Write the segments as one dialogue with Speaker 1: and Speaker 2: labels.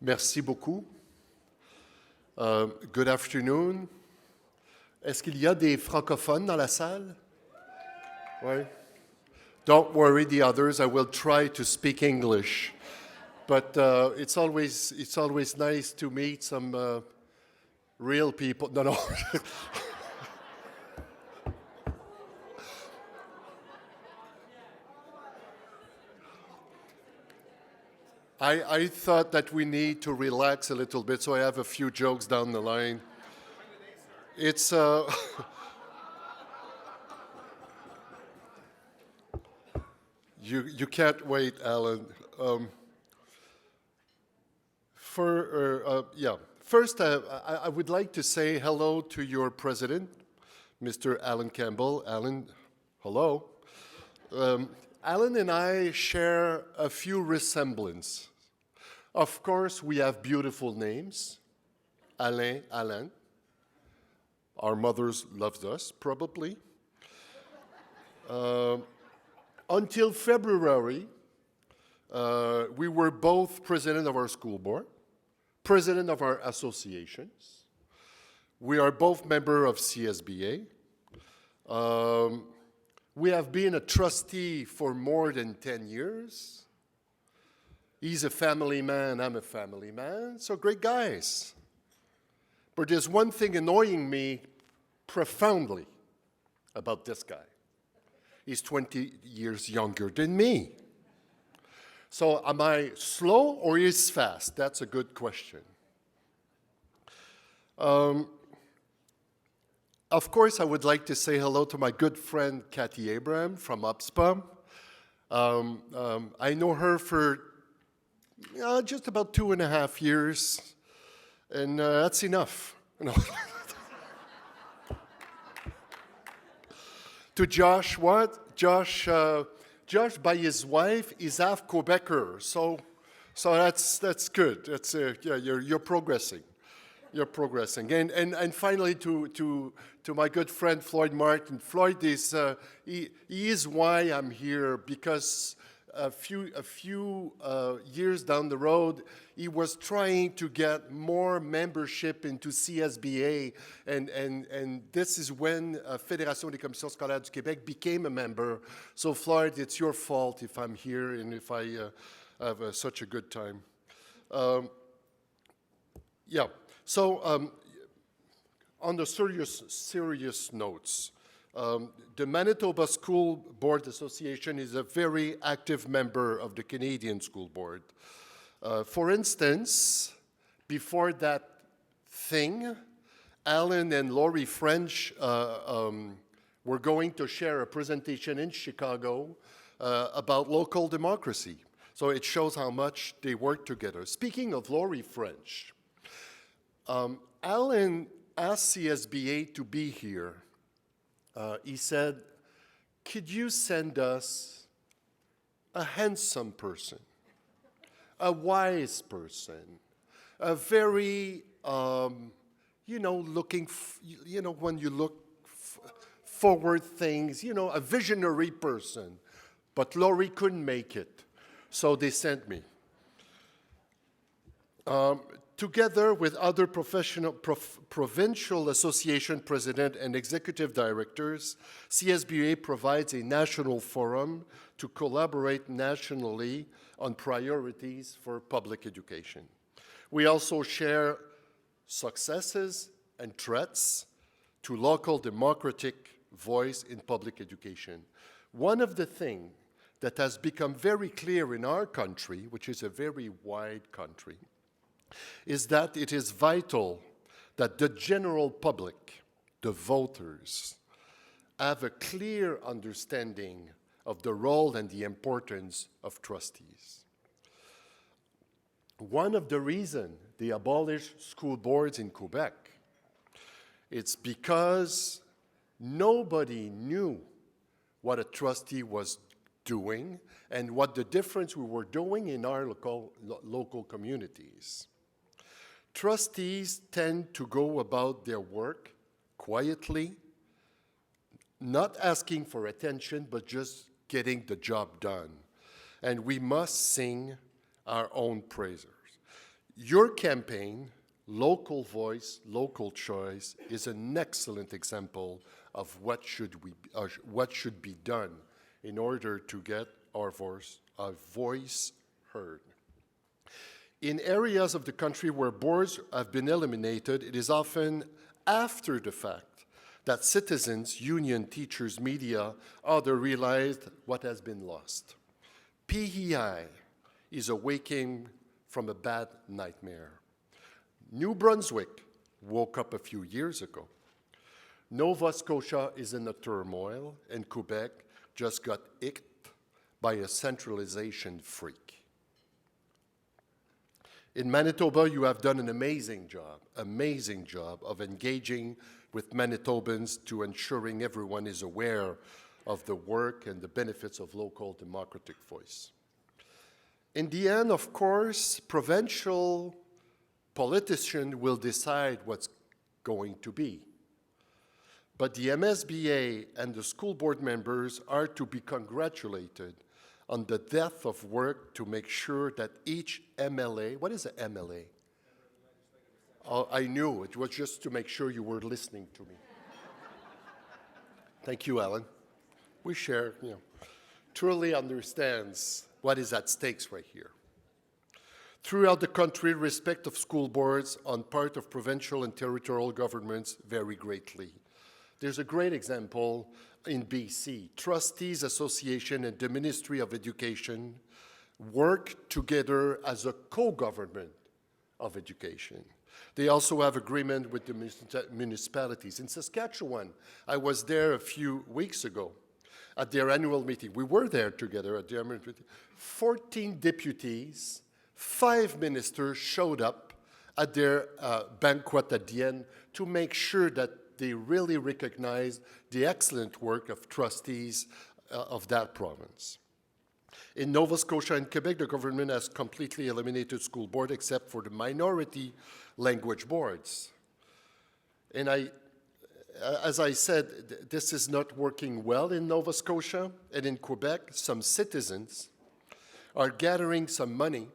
Speaker 1: Merci beaucoup. Good afternoon. Est-ce qu'il y a des francophones dans la salle? Oui. Don't worry, the others. I will try to speak English, but it's always nice to meet some real people. No. I thought that we need to relax a little bit, so I have a few jokes down the line. It's you can't wait, Alan. First, I would like to say hello to your president, Mr. Alan Campbell. Alan, hello. Alan and I share a few resemblances. Of course, we have beautiful names. Alain. Our mothers loved us, probably. Until February, we were both president of our school board, president of our associations. We are both members of CSBA. We have been a trustee for more than 10 years. He's a family man, I'm a family man, so great guys. But there's one thing annoying me profoundly about this guy. He's 20 years younger than me. So am I slow or is fast? That's a good question. Of course, I would like to say hello to my good friend, Cathy Abraham from UPSPA. I know her for just about 2.5 years, and that's enough. No. To Josh, what? Josh, by his wife, is half Quebecer, so that's good. That's you're progressing. You're progressing. And finally, to my good friend Floyd Martin. Floyd is he is why I'm here, because a few years down the road, he was trying to get more membership into CSBA, and this is when Fédération des Commissions Scolaires du Québec became a member. So Floyd, it's your fault if I'm here and if I have such a good time. So on the serious notes, the Manitoba School Board Association is a very active member of the Canadian School Board. For instance, before that thing, Alan and Laurie French were going to share a presentation in Chicago about local democracy. So it shows how much they work together. Speaking of Laurie French, Alan asked CSBA to be here. He said, could you send us a handsome person, a wise person, a very, looking, when you look forward things, a visionary person. But Laurie couldn't make it, so they sent me. Together with other provincial association president and executive directors, CSBA provides a national forum to collaborate nationally on priorities for public education. We also share successes and threats to local democratic voice in public education. One of the things that has become very clear in our country, which is a very wide country, is that it is vital that the general public, the voters, have a clear understanding of the role and the importance of trustees. One of the reasons they abolished school boards in Quebec, it's because nobody knew what a trustee was doing and what the difference we were doing in our local communities. Trustees tend to go about their work quietly, not asking for attention, but just getting the job done. And we must sing our own praises. Your campaign, Local Voice, Local Choice, is an excellent example of what should be done in order to get our voice heard. In areas of the country where boards have been eliminated, it is often after the fact that citizens, union, teachers, media, others realized what has been lost. PEI is awaking from a bad nightmare. New Brunswick woke up a few years ago. Nova Scotia is in a turmoil, and Quebec just got hit by a centralization freak. In Manitoba, you have done an amazing job of engaging with Manitobans to ensuring everyone is aware of the work and the benefits of local democratic voice. In the end, of course, provincial politicians will decide what's going to be. But the MSBA and the school board members are to be congratulated on the depth of work to make sure that each MLA, what is an MLA? Oh, I knew, it was just to make sure you were listening to me. Thank you, Alan. We share, truly understands what is at stake right here. Throughout the country, respect of school boards on part of provincial and territorial governments vary greatly. There's a great example in BC. Trustees Association and the Ministry of Education work together as a co-government of education. They also have agreement with the municipalities. In Saskatchewan, I was there a few weeks ago at their annual meeting. We were there together at the annual meeting. 14 deputies, 5 ministers showed up at their banquet at the end to make sure that they really recognize the excellent work of trustees of that province. In Nova Scotia and Quebec, the government has completely eliminated school board except for the minority language boards. And as I said, this is not working well in Nova Scotia, and in Quebec, some citizens are gathering some money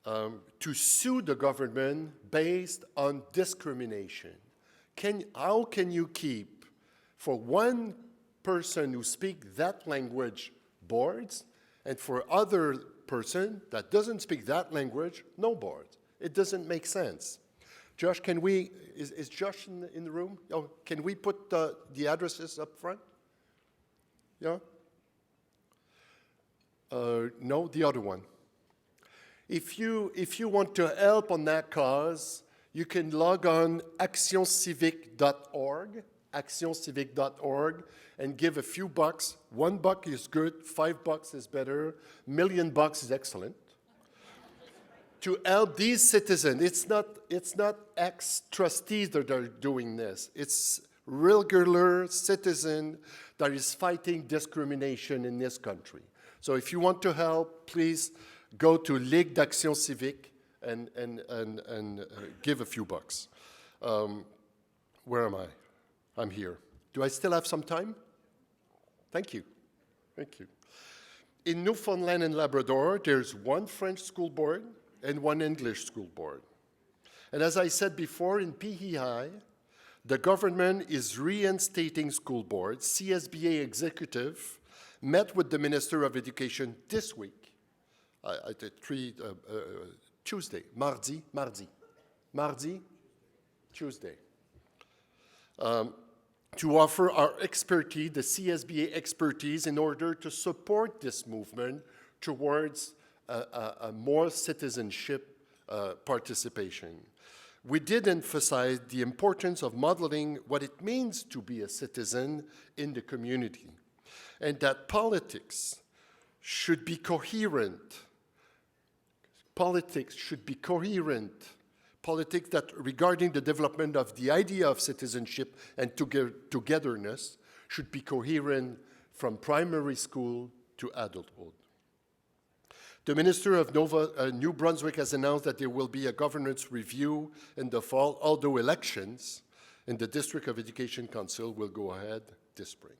Speaker 1: to sue the government based on discrimination. How can you keep, for one person who speaks that language, boards, and for other person that doesn't speak that language, no boards? It doesn't make sense. Josh, is Josh in the room? Oh, can we put the addresses up front? Yeah? No, the other one. If you want to help on that cause, you can log on actioncivic.org, and give a few bucks. $1 is good, $5 is better, $1 million is excellent. To help these citizens, it's not ex-trustees that are doing this. It's regular citizen that is fighting discrimination in this country. So if you want to help, please go to Ligue d'Action Civique and give a few bucks. Where am I? I'm here. Do I still have some time? Thank you. Thank you. In Newfoundland and Labrador, there's one French school board and one English school board. And as I said before, in PEI, the government is reinstating school boards. CSBA executive met with the Minister of Education this week, Tuesday, Tuesday, to offer our expertise, the CSBA expertise, in order to support this movement towards a more citizenship participation. We did emphasize the importance of modeling what it means to be a citizen in the community, and that politics should be coherent. Politics should be coherent. Politics that, regarding the development of the idea of citizenship and togetherness, should be coherent from primary school to adulthood. The Minister of New Brunswick has announced that there will be a governance review in the fall, although elections in the District of Education Council will go ahead this spring.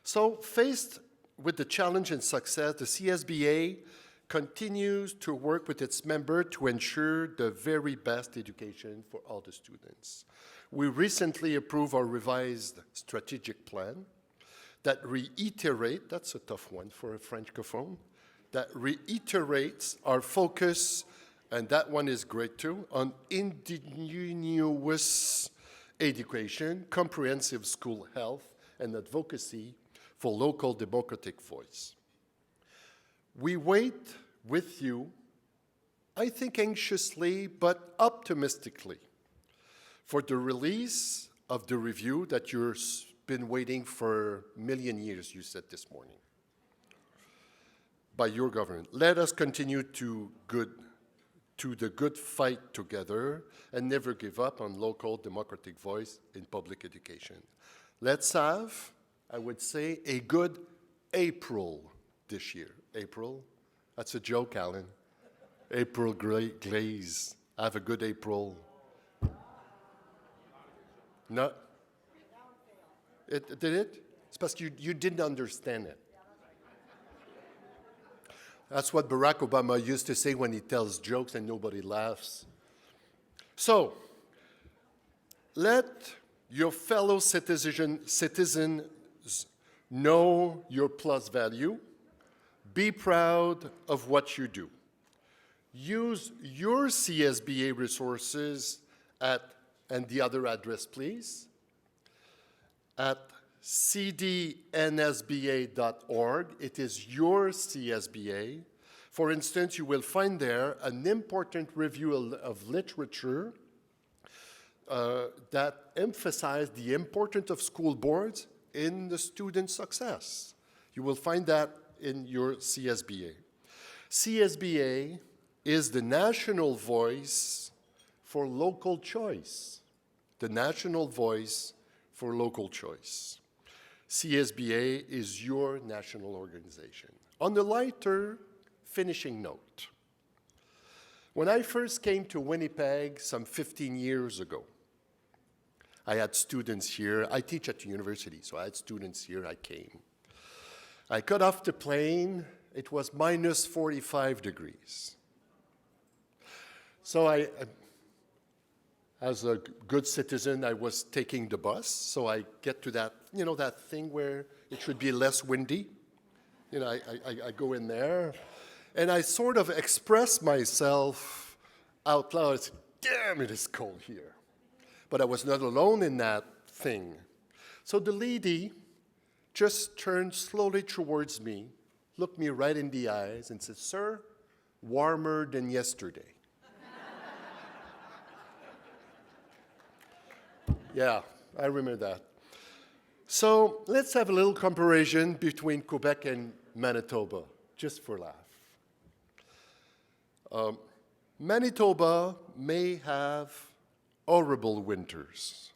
Speaker 1: So, faced with the challenge and success, the CSBA continues to work with its members to ensure the very best education for all the students. We recently approved our revised strategic plan that reiterates, that's a tough one for a Francophone, that reiterates our focus, and that one is great too, on indigenous education, comprehensive school health, and advocacy for local democratic voice. We wait with you, I think anxiously but optimistically, for the release of the review that you've been waiting for a million years, you said this morning, by your government. Let us continue to the good fight together and never give up on local democratic voice in public education. Let's have, I would say, a good April this year. April? That's a joke, Alan. April glaze. Have a good April. No? Did it? It's because you didn't understand it. That's what Barack Obama used to say when he tells jokes and nobody laughs. So, let your fellow citizens know your plus value. Be proud of what you do. Use your CSBA resources at, and the other address, please, at cdnsba.org. It is your CSBA. For instance, you will find there an important review of literature that emphasizes the importance of school boards in the student success. You will find that in your CSBA. CSBA is the national voice for local choice. The national voice for local choice. CSBA is your national organization. On the lighter finishing note, when I first came to Winnipeg some 15 years ago, I had students here. I teach at the university, so I had students here. I came. I got off the plane. It was minus 45 degrees. So as a good citizen, I was taking the bus. So I get to that, that thing where it should be less windy. I go in there, and I sort of express myself out loud. I said, damn, it is cold here. But I was not alone in that thing. So the lady just turned slowly towards me, looked me right in the eyes, and said, sir, warmer than yesterday. Yeah, I remember that. So let's have a little comparison between Quebec and Manitoba, just for laugh. Manitoba may have horrible winters,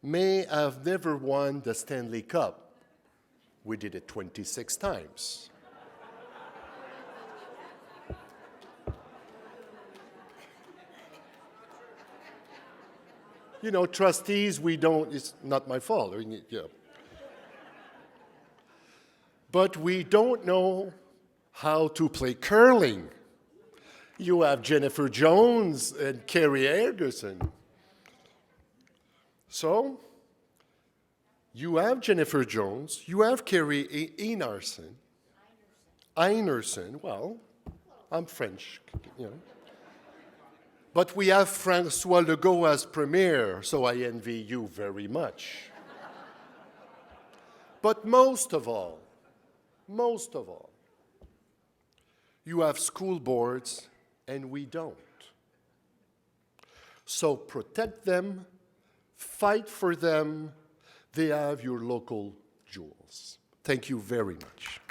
Speaker 1: may have never won the Stanley Cup. We did it 26 times. Trustees, we don't, it's not my fault. Yeah. But we don't know how to play curling. You have Jennifer Jones and Carrie Ergerson. So, you have Jennifer Jones, you have Carrie Einerson. Well, I'm French, But we have François Legault as premier, so I envy you very much. But most of all, you have school boards and we don't. So protect them, fight for them. They have your local jewels. Thank you very much.